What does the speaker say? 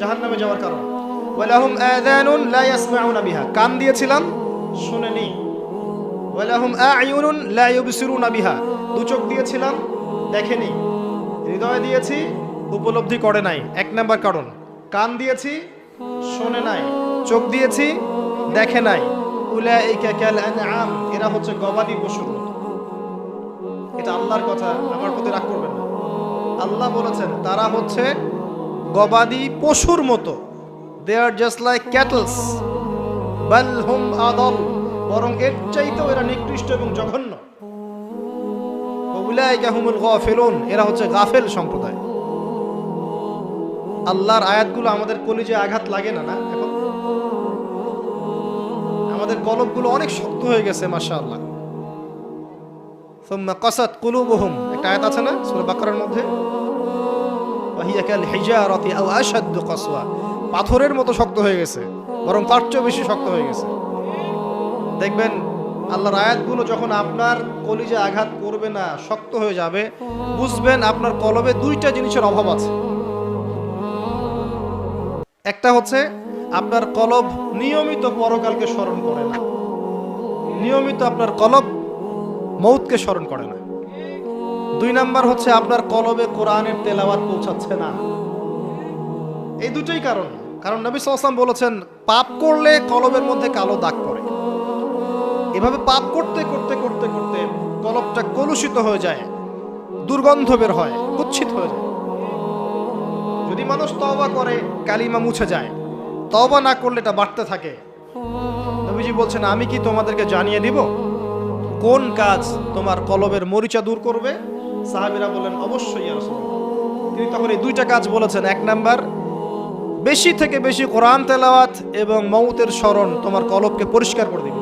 জাহান্নামে যাওয়ার কারণ। ওয়ালাহুম আযানুন লা ইয়াসমাউনা বিহা, কান দিয়েছিলাম শুনেনি। ওয়ালাহুম আ'য়ুনুন লা ইউবসিরুনা বিহা, দু চোখ দিয়েছিলাম দেখেনি। হৃদয় দিয়েছি উপলব্ধি করে নাই, এক নাম্বার কারণ। কান দিয়েছি শোনে নাই, চোখ দিয়েছি দেখে নাই। উলাইকা কাল আনআম, এরা হচ্ছে গবাদি পশুর মতো। এটা আল্লাহর কথা, আমার প্রতি রাগ করবেন না। আল্লাহ বলেছেন তারা হচ্ছে গবাদি পশুর মতো। দে আর জাস্ট লাইক ক্যাটলস, বাল হুম আদল, বরং এর চাইতেও এরা নিকৃষ্ট এবং জঘন্য। উলাইকা হুমুল গাফিলুন, এরা হচ্ছে গাফেল সম্প্রদায়। আল্লাহর আয়াতগুলো আমাদের কলিজে আঘাত লাগে না? না, এখন আমাদের কলবগুলো অনেক শক্ত হয়ে গেছে মাশাআল্লাহ। সুম্মা কাসাত কুলুবুহুম, একটা আয়াত আছে না সূরা বাকারার মধ্যে, ওয়াহিয়া কাল হিজারাতি আও আশাদ্দু কাসওয়া, পাথরের মতো শক্ত হয়ে গেছে, বরং তার চেয়েও বেশি শক্ত হয়ে গেছে। দেখবেন আল্লাহর আয়াতগুলো যখন আপনার কলিজে আঘাত করবে না, শক্ত হয়ে যাবে, বুঝবেন আপনার কলবে দুইটা জিনিসের অভাব আছে। একটা হচ্ছে আপনার কলব নিয়মিত পরকালকে স্মরণ করে না, নিয়মিত আপনার কলব মৌতকে স্মরণ করে না। দুই নাম্বার হচ্ছে আপনার কলবে কোরআনের তেলাওয়াত পৌঁছাচ্ছে না। এই দুটোই কারণ। কারণ নবী সাল্লাল্লাহু আলাইহি ওয়াসাল্লাম বলেছেন পাপ করলে কলবের মধ্যে কালো দাগ পড়ে। এভাবে পাপ করতে করতে করতে করতে কলবটা কলুষিত হয়ে যায়, দুর্গন্ধ বের হয়, কুৎসিত হয়ে যায়। যদি মানুষ তওবা করে কালিমা মুছে যায়, তওবা না করলে এটা বাড়তে থাকে। নবীজি বলছেন আমি কি তোমাদেরকে জানিয়ে দিব কোন কাজ তোমার কলবের মরিচা দূর করবে? সাহাবীরা বললেন অবশ্যই ইয়া রাসূলুল্লাহ। তিনি তখন এই দুইটা কাজ বলেছেন। এক নাম্বার, বেশি থেকে বেশি কোরআন তেলাওয়াত এবং মৌতের স্মরণ তোমার কলবকে পরিষ্কার করে দিবে।